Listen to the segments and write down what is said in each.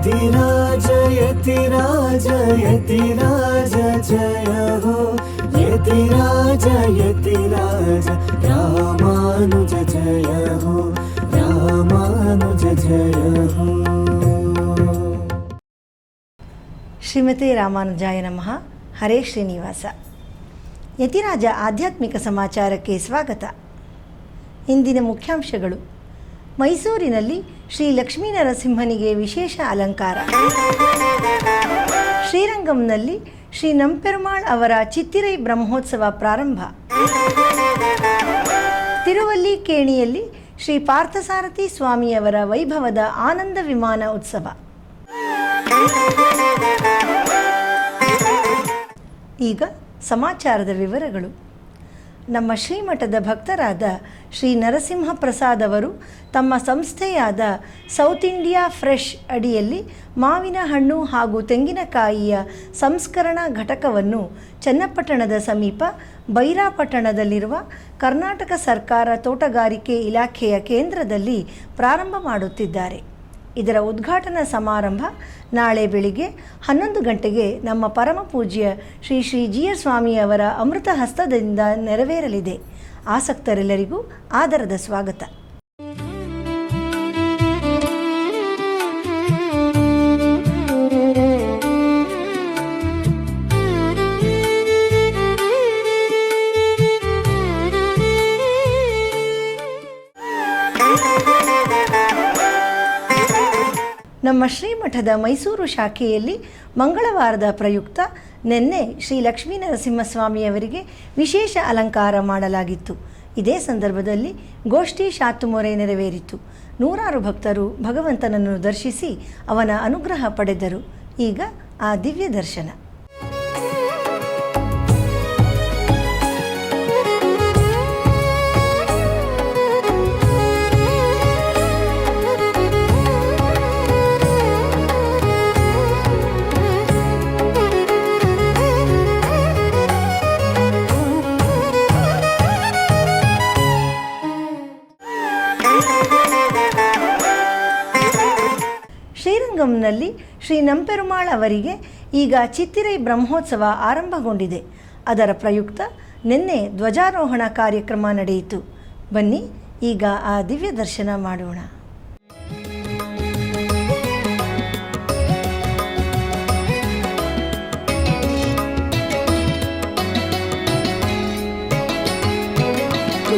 यतिराज यतिराज यतिराज जय हो यतिराज यतिराज रामानुज जय हो रामानुज जय हो। ಶ್ರೀಮತಿ ರಾಮಾನುಜಾಯ ನಮಃ. ಹರೇ ಶ್ರೀನಿವಾಸ. ಯತಿರಾಜ ಆಧ್ಯಾತ್ಮಿಕ ಸಮಾಚಾರಕ್ಕೆ ಸ್ವಾಗತ. ಇಂದಿನ ಮುಖ್ಯಾಂಶಗಳು: ಮೈಸೂರಿನಲ್ಲಿ ಶ್ರೀ ಲಕ್ಷ್ಮೀನರಸಿಂಹನಿಗೆ ವಿಶೇಷ ಅಲಂಕಾರ. ಶ್ರೀರಂಗಂನಲ್ಲಿ ಶ್ರೀ ನಂಪೆರುಮಾಳ್ ಅವರ ಚಿತ್ತಿರೈ ಬ್ರಹ್ಮೋತ್ಸವ ಪ್ರಾರಂಭ. ತಿರುವಲ್ಲಿಕೇಣಿಯಲ್ಲಿ ಶ್ರೀ ಪಾರ್ಥಸಾರಥಿ ಸ್ವಾಮಿಯವರ ವೈಭವದ ಆನಂದ ವಿಮಾನ ಉತ್ಸವ. ಈಗ ಸಮಾಚಾರದ ವಿವರಗಳು. ನಮ್ಮ ಶ್ರೀಮಠದ ಭಕ್ತರಾದ ಶ್ರೀ ನರಸಿಂಹ ಪ್ರಸಾದ್ ಅವರು ತಮ್ಮ ಸಂಸ್ಥೆಯಾದ ಸೌತ್ ಇಂಡಿಯಾ ಫ್ರೆಶ್ ಅಡಿಯಲ್ಲಿ ಮಾವಿನ ಹಣ್ಣು ಹಾಗೂ ತೆಂಗಿನಕಾಯಿಯ ಸಂಸ್ಕರಣಾ ಘಟಕವನ್ನು ಚನ್ನಪಟ್ಟಣದ ಸಮೀಪ ಬೈರಾಪಟ್ಟಣದಲ್ಲಿರುವ ಕರ್ನಾಟಕ ಸರ್ಕಾರ ತೋಟಗಾರಿಕೆ ಇಲಾಖೆಯ ಕೇಂದ್ರದಲ್ಲಿ ಪ್ರಾರಂಭ ಮಾಡುತ್ತಿದ್ದಾರೆ. ಇದರ ಉದ್ಘಾಟನಾ ಸಮಾರಂಭ ನಾಳೆ ಬೆಳಿಗ್ಗೆ 11 ಗಂಟೆಗೆ ನಮ್ಮ ಪರಮ ಪೂಜ್ಯ ಶ್ರೀ ಶ್ರೀ ಜಿಯ ಸ್ವಾಮಿಯವರ ಅಮೃತ ಹಸ್ತದಿಂದ ನೆರವೇರಲಿದೆ. ಆಸಕ್ತರೆಲ್ಲರಿಗೂ ಆದರದ ಸ್ವಾಗತ. ನಮ್ಮ ಶ್ರೀಮಠದ ಮೈಸೂರು ಶಾಖೆಯಲ್ಲಿ ಮಂಗಳವಾರದ ಪ್ರಯುಕ್ತ ನಿನ್ನೆ ಶ್ರೀ ಲಕ್ಷ್ಮೀನರಸಿಂಹಸ್ವಾಮಿಯವರಿಗೆ ವಿಶೇಷ ಅಲಂಕಾರ ಮಾಡಲಾಗಿತ್ತು. ಇದೇ ಸಂದರ್ಭದಲ್ಲಿ ಗೋಷ್ಠಿ ಶಾತುಮೊರೆ ನೆರವೇರಿತು. ನೂರಾರು ಭಕ್ತರು ಭಗವಂತನನ್ನು ದರ್ಶಿಸಿ ಅವನ ಅನುಗ್ರಹ ಪಡೆದರು. ಈಗ ಆ ದಿವ್ಯ ದರ್ಶನ. ಶ್ರೀರಂಗಂನಲ್ಲಿ ಶ್ರೀ ನಂಪೆರುಮಾಳ್ ಅವರಿಗೆ ಈಗ ಚಿತ್ತಿರೈ ಬ್ರಹ್ಮೋತ್ಸವ ಆರಂಭಗೊಂಡಿದೆ. ಅದರ ಪ್ರಯುಕ್ತ ನಿನ್ನೆ ಧ್ವಜಾರೋಹಣ ಕಾರ್ಯಕ್ರಮ ನಡೆಯಿತು. ಬನ್ನಿ ಈಗ ಆ ದಿವ್ಯ ದರ್ಶನ ಮಾಡೋಣ.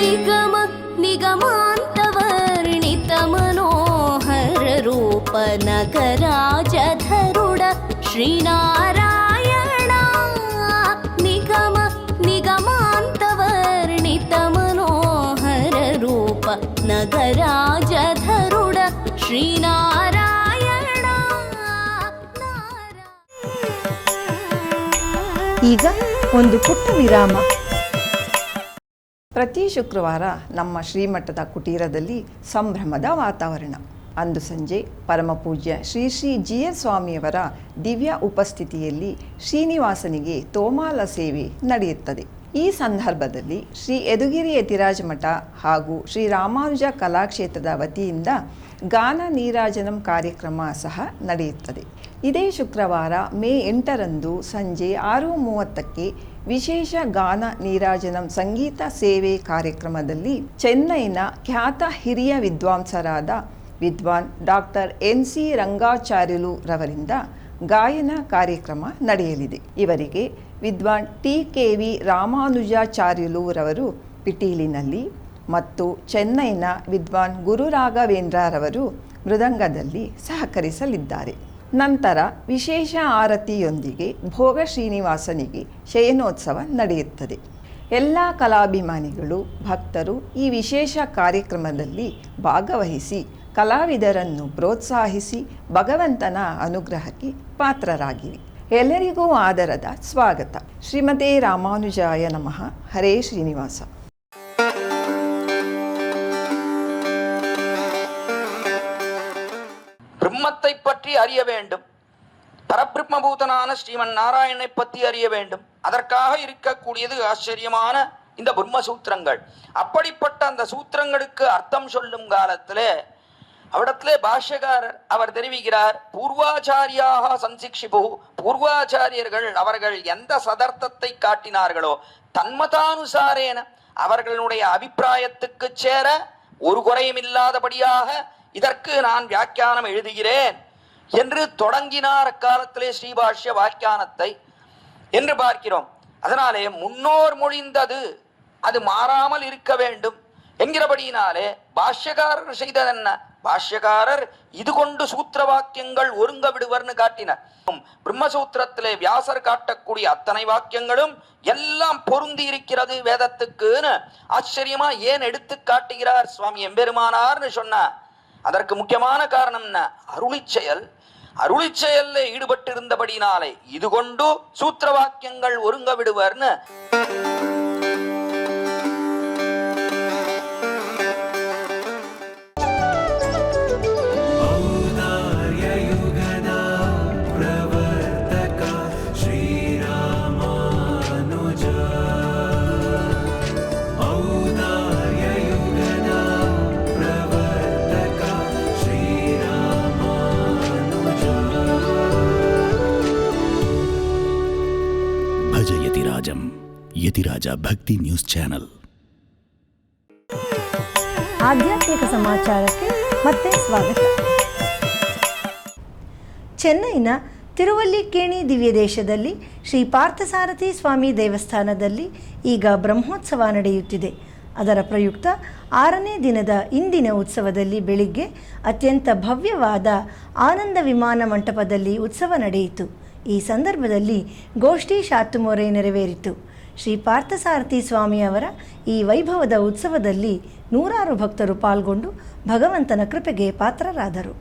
ನಿಗಮ ನಿಗಮಾಂತವರ್ಣಿತ ಮನೋಹರ ರೂಪ ನಗರಾಜಧರುಡ ಶ್ರೀನಾರಾಯಣ. ನಿಗಮ ನಿಗಮಾಂತವರ್ಣಿತ ಮನೋಹರ ರೂಪ ನಗರಾಜಧರುಡ ಶ್ರೀನಾರಾಯಣ. ಈಗ ಒಂದು ಪುಟ್ಟ ವಿರಾಮ. ಪ್ರತಿ ಶುಕ್ರವಾರ ನಮ್ಮ ಶ್ರೀಮಠದ ಕುಟೀರದಲ್ಲಿ ಸಂಭ್ರಮದ ವಾತಾವರಣ. ಅಂದು ಸಂಜೆ ಪರಮಪೂಜ್ಯ ಶ್ರೀ ಶ್ರೀ ಜಿಯ ಸ್ವಾಮಿಯವರ ದಿವ್ಯ ಉಪಸ್ಥಿತಿಯಲ್ಲಿ ಶ್ರೀನಿವಾಸನಿಗೆ ತೋಮಾಲ ಸೇವೆ ನಡೆಯುತ್ತದೆ. ಈ ಸಂದರ್ಭದಲ್ಲಿ ಶ್ರೀ ಯದುಗಿರಿ ಯತಿರಾಜ ಮಠ ಹಾಗೂ ಶ್ರೀ ರಾಮಾನುಜ ಕಲಾಕ್ಷೇತ್ರದ ವತಿಯಿಂದ ಗಾನ ನೀರಾಜನಂ ಕಾರ್ಯಕ್ರಮ ಸಹ ನಡೆಯುತ್ತದೆ. ಇದೇ ಶುಕ್ರವಾರ ಮೇ 8ರಂದು ಸಂಜೆ 6:30ಕ್ಕೆ ವಿಶೇಷ ಗಾನ ನೀರಾಜನಂ ಸಂಗೀತ ಸೇವೆ ಕಾರ್ಯಕ್ರಮದಲ್ಲಿ ಚೆನ್ನೈನ ಖ್ಯಾತ ಹಿರಿಯ ವಿದ್ವಾಂಸರಾದ ವಿದ್ವಾನ್ ಡಾಕ್ಟರ್ NC ರಂಗಾಚಾರ್ಯುಲು ರವರಿಂದ ಗಾಯನ ಕಾರ್ಯಕ್ರಮ ನಡೆಯಲಿದೆ. ಇವರಿಗೆ ವಿದ್ವಾನ್ TKV ರಾಮಾನುಜಾಚಾರ್ಯುಲು ರವರು ಪಿಟೀಲಿನಲ್ಲಿ ಮತ್ತು ಚೆನ್ನೈನ ವಿದ್ವಾನ್ ಗುರು ರಾಘವೇಂದ್ರ ರವರು ಮೃದಂಗದಲ್ಲಿ ಸಹಕರಿಸಲಿದ್ದಾರೆ. ನಂತರ ವಿಶೇಷ ಆರತಿಯೊಂದಿಗೆ ಭೋಗ ಶ್ರೀನಿವಾಸನಿಗೆ ಶಯನೋತ್ಸವ ನಡೆಯುತ್ತದೆ. ಎಲ್ಲ ಕಲಾಭಿಮಾನಿಗಳು ಭಕ್ತರು ಈ ವಿಶೇಷ ಕಾರ್ಯಕ್ರಮದಲ್ಲಿ ಭಾಗವಹಿಸಿ ಕಲಾವಿದರನ್ನು ಪ್ರೋತ್ಸಾಹಿಸಿ ಭಗವಂತನ ಅನುಗ್ರಹಕ್ಕೆ ಪಾತ್ರರಾಗಿರಿ. ಎಲ್ಲರಿಗೂ ಆದರದ ಸ್ವಾಗತ. ಶ್ರೀಮತೆ ರಾಮಾನುಜಾಯ ನಮಃ. ಹರೇ ಶ್ರೀನಿವಾಸ. பிரம்மத்தை பற்றி அறிய வேண்டும். பரபிரம்மபூதனான ஸ்ரீமன் நாராயணனை பற்றி அறிய வேண்டும். அதற்காக இருக்கக்கூடியது ஆச்சரியமான இந்த பிரம்ம சூத்திரங்கள். அப்படிப்பட்ட அந்த சூத்திரங்களுக்கு அர்த்தம் சொல்லும் காலத்தில் அவிடத்திலே பாஷ்யக்காரர் அவர் தெரிவிக்கிறார், பூர்வாச்சாரியாக சன்சிக்ஷிபு, பூர்வாச்சாரியர்கள் அவர்கள் எந்த சதர்த்தத்தை காட்டினார்களோ தன்மதானுசாரேன அவர்களுடைய அபிப்பிராயத்துக்கு சேர ஒரு குறையும் இல்லாதபடியாக இதற்கு நான் வியாக்கியானம் எழுதுகிறேன் என்று தொடங்கினார் அக்காலத்திலே ஸ்ரீபாஷ்ய வாக்கியானத்தை என்று பார்க்கிறோம். அதனாலே முன்னோர் மொழிந்தது அது மாறாமல் இருக்க வேண்டும் என்கிறபடியினாலே பாஷ்யக்காரர் செய்ததென்ன, பாஷ்யக்காரர் இது கொண்டு சூத்திர வாக்கியங்கள் ஒருங்க விடுவர்னு காட்டினார். பிரம்மசூத்திரத்திலே வியாசர் காட்டக்கூடிய அத்தனை வாக்கியங்களும் எல்லாம் பொருந்தி இருக்கிறது வேதத்துக்குன்னு ஆச்சரியமா ஏன் எடுத்து காட்டுகிறார் சுவாமி எம்பெருமானார்னு சொன்னார். அதற்கு முக்கியமான காரணம் என்ன, அருளிச்செயல். அருளிச்செயல்ல ஈடுபட்டு இருந்தபடினாலே இது கொண்டு சூத்திர வாக்கியங்கள் ஒருங்க விடுவர்னு ಭಜ ಯತಿರಾಜಂ ಯತಿರಾಜ ಭಕ್ತಿ ನ್ಯೂಸ್ ಚಾನಲ್. ಆಧ್ಯಾತ್ಮಿಕ ಸಮಾಚಾರಕ್ಕೆ ಮತ್ತೆ ಸ್ವಾಗತ. ಚೆನ್ನೈನ ತಿರುವಲ್ಲಿಕೇಣಿ ದಿವ್ಯದೇಶದಲ್ಲಿ ಶ್ರೀ ಪಾರ್ಥಸಾರಥಿ ಸ್ವಾಮಿ ದೇವಸ್ಥಾನದಲ್ಲಿ ಈಗ ಬ್ರಹ್ಮೋತ್ಸವ ನಡೆಯುತ್ತಿದೆ. ಅದರ ಪ್ರಯುಕ್ತ 6ನೇ ದಿನದ ಇಂದಿನ ಉತ್ಸವದಲ್ಲಿ ಬೆಳಿಗ್ಗೆ ಅತ್ಯಂತ ಭವ್ಯವಾದ ಆನಂದ ವಿಮಾನ ಮಂಟಪದಲ್ಲಿ ಉತ್ಸವ ನಡೆಯಿತು. ಈ ಸಂದರ್ಭದಲ್ಲಿ ಗೋಷ್ಠಿ ಶಾತುಮೊರೆ ನೆರವೇರಿತು. ಶ್ರೀ ಪಾರ್ಥಸಾರಥಿ ಸ್ವಾಮಿಯವರ ಈ ವೈಭವದ ಉತ್ಸವದಲ್ಲಿ ನೂರಾರು ಭಕ್ತರು ಪಾಲ್ಗೊಂಡು ಭಗವಂತನ ಕೃಪೆಗೆ ಪಾತ್ರರಾದರು.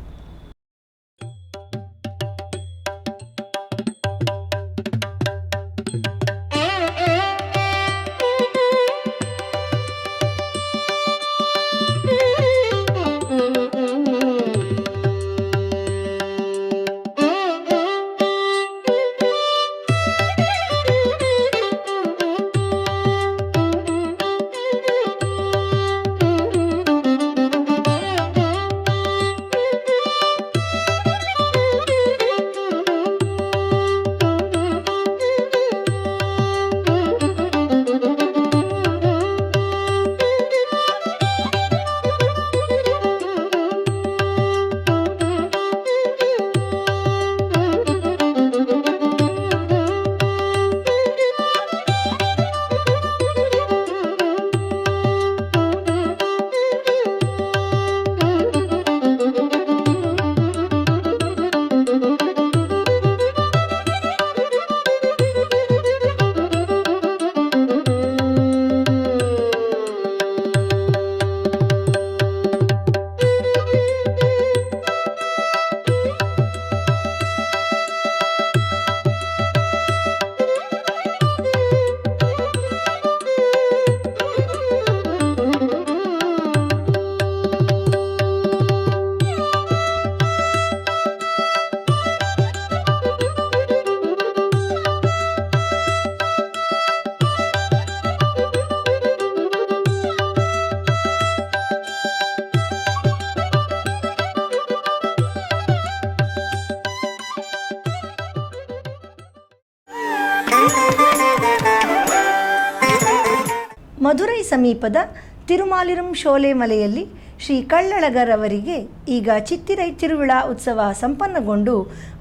ಮಧುರೈ ಸಮೀಪದ ತಿರುಮಾಲಿರುಂ ಶೋಲೆ ಮಲೆಯಲ್ಲಿ ಶ್ರೀ ಕಳ್ಳಳಗರ್ ಅವರಿಗೆ ಈಗ ಚಿತ್ತಿರೈ ತಿರುವಿಳಾ ಉತ್ಸವ ಸಂಪನ್ನಗೊಂಡು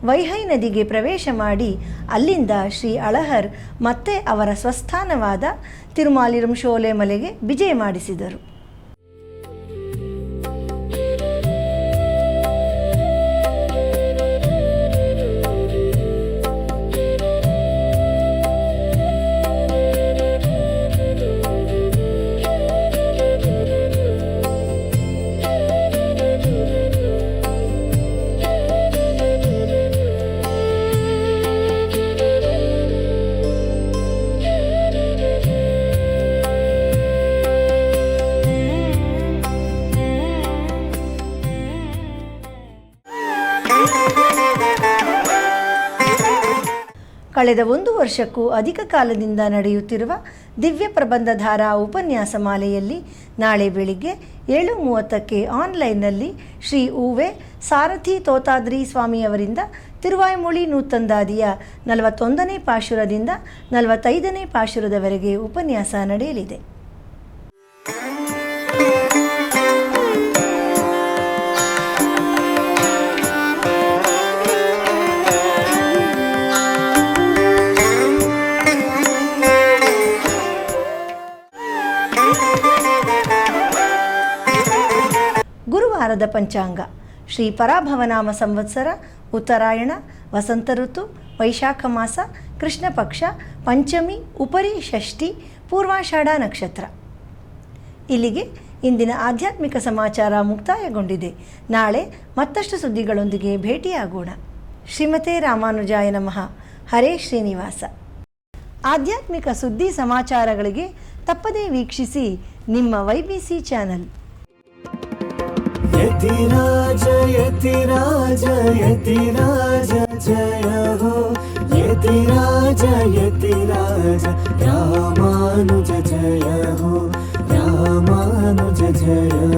ವೈಹೈ ನದಿಗೆ ಪ್ರವೇಶ ಮಾಡಿ ಅಲ್ಲಿಂದ ಶ್ರೀ ಅಳಹರ್ ಮತ್ತೆ ಅವರ ಸ್ವಸ್ಥಾನವಾದ ತಿರುಮಾಲಿರುಂ ಶೋಲೆ ಮಲೆಗೆ ವಿಜಯ ಮಾಡಿಸಿದರು. ಕಳೆದ 1 ವರ್ಷಕ್ಕೂ ಅಧಿಕ ಕಾಲದಿಂದ ನಡೆಯುತ್ತಿರುವ ದಿವ್ಯ ಪ್ರಬಂಧಧಾರಾ ಉಪನ್ಯಾಸ ಮಾಲೆಯಲ್ಲಿ ನಾಳೆ ಬೆಳಿಗ್ಗೆ 7:30ಕ್ಕೆ ಆನ್ಲೈನ್ನಲ್ಲಿ ಶ್ರೀ ಉವೆ ಸಾರಥಿ ತೋತಾದ್ರಿ ಸ್ವಾಮಿಯವರಿಂದ ತಿರುವಾಯ್ಮೊಳಿ ನೂತಂದಾದಿಯ 41ನೇ ಪಾಶುರದಿಂದ 45ನೇ ಪಾಶುರದವರೆಗೆ ಉಪನ್ಯಾಸ ನಡೆಯಲಿದೆ. ಗುರುವಾರದ ಪಂಚಾಂಗ. ಶ್ರೀ ಪರಾಭವನಾಮ ಸಂವತ್ಸರ, ಉತ್ತರಾಯಣ, ವಸಂತ ಋತು, ವೈಶಾಖ ಮಾಸ, ಕೃಷ್ಣ ಪಕ್ಷ, ಪಂಚಮಿ, ಉಪರಿ ಷಷ್ಠಿ, ಪೂರ್ವಾಷಾಢ ನಕ್ಷತ್ರ. ಇಲ್ಲಿಗೆ ಇಂದಿನ ಆಧ್ಯಾತ್ಮಿಕ ಸಮಾಚಾರ ಮುಕ್ತಾಯಗೊಂಡಿದೆ. ನಾಳೆ ಮತ್ತಷ್ಟು ಸುದ್ದಿಗಳೊಂದಿಗೆ ಭೇಟಿಯಾಗೋಣ. ಶ್ರೀಮತೆ ರಾಮಾನುಜಾಯ ನಮಃ. ಹರೇ ಶ್ರೀನಿವಾಸ. ಆಧ್ಯಾತ್ಮಿಕ ಸುದ್ದಿ ಸಮಾಚಾರಗಳಿಗೆ ತಪ್ಪದೇ ವೀಕ್ಷಿಸಿ ನಿಮ್ಮ YBC ಚಾನಲ್. ಯತಿರಾಜ ಯತಿರಾಜ ಯತಿರಾಜ ಜಯ ಹೋ ಯತಿರಾಜ ಯತಿರಾಜ ರಾಮಾನುಜ ಜಯ ಹೋ ರಾಮಾನುಜ ಜಯ